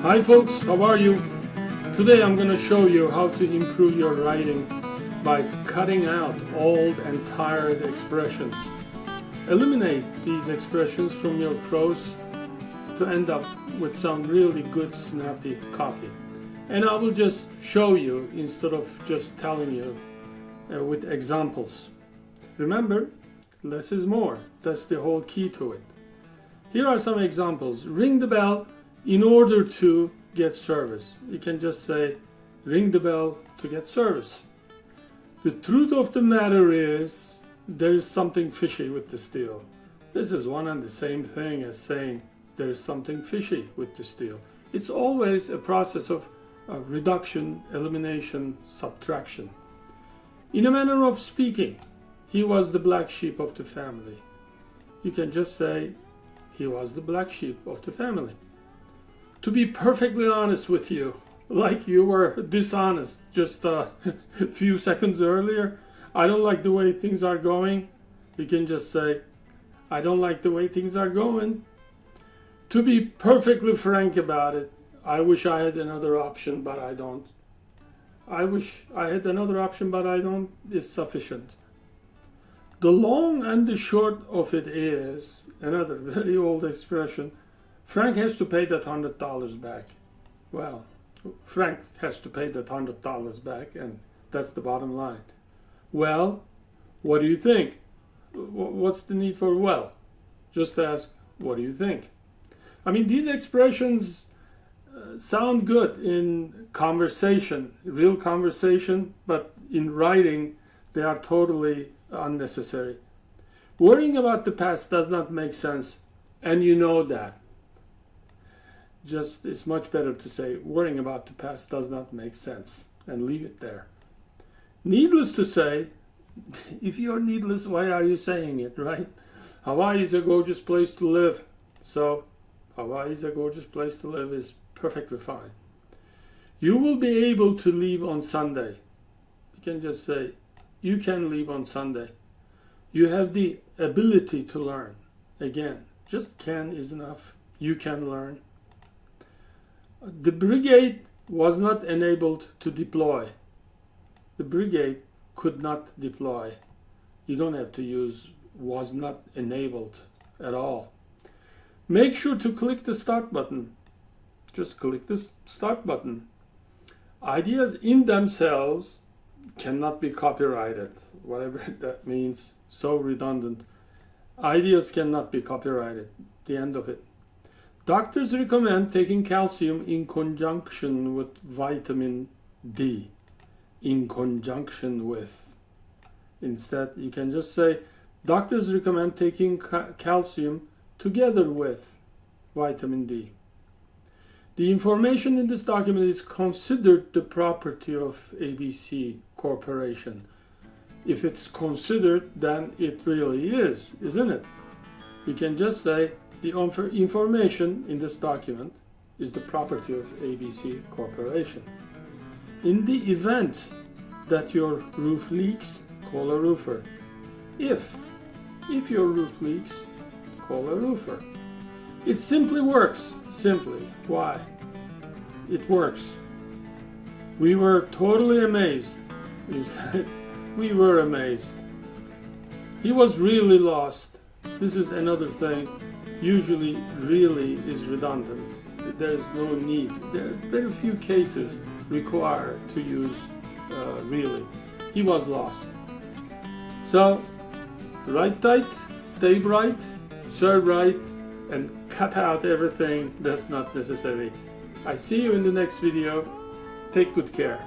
Hi folks, how are you? Today I'm going to show you how to improve your writing by cutting out old and tired expressions. Eliminate these expressions from your prose to end up with some really good snappy copy. And I will just show you instead of just telling you with examples. Remember, less is more. That's the whole key to it. Here are some examples. Ring the bell in order to get service. You can just say, ring the bell to get service. The truth of the matter is, there is something fishy with the steel. This is one and the same thing as saying, there is something fishy with the steel. It's always a process of reduction, elimination, subtraction. In a manner of speaking, he was the black sheep of the family. You can just say, he was the black sheep of the family. To be perfectly honest with you, like you were dishonest just a few seconds earlier, I don't like the way things are going. You can just say, I don't like the way things are going. To be perfectly frank about it, I wish I had another option, but I don't. I wish I had another option, but I don't is sufficient. The long and the short of it is, another very old expression, Frank has to pay that $100 back. Well, Frank has to pay that $100 back, and that's the bottom line. Well, what do you think? What's the need for well? Just ask, what do you think? I mean, these expressions sound good in conversation, real conversation, but in writing, they are totally unnecessary. Worrying about the past does not make sense, and you know that. Just, it's much better to say, worrying about the past does not make sense, and leave it there. Needless to say, if you're needless, why are you saying it, right? Hawaii is a gorgeous place to live, so Hawaii is a gorgeous place to live is perfectly fine. You will be able to leave on Sunday. You can just say, you can leave on Sunday. You have the ability to learn. Again, just can is enough. You can learn. The brigade was not enabled to deploy. The brigade could not deploy. You don't have to use was not enabled at all. Make sure to click the start button. Just click the start button. Ideas in themselves cannot be copyrighted, whatever that means. So redundant. Ideas cannot be copyrighted. The end of it. Doctors recommend taking calcium in conjunction with vitamin D. In conjunction with. Instead, you can just say, doctors recommend taking calcium together with vitamin D. The information in this document is considered the property of ABC Corporation. If it's considered, then it really is, isn't it? You can just say, the information in this document is the property of ABC Corporation. In the event that your roof leaks, call a roofer. If your roof leaks, call a roofer. It simply works. Simply. Why? It works. We were totally amazed. We were amazed. He was really lost. This is another thing. Usually really is redundant. There's no need. There are very few cases require to use really. He was lost. So, write tight, stay bright, serve right, and cut out everything that's not necessary. I see you in the next video. Take good care.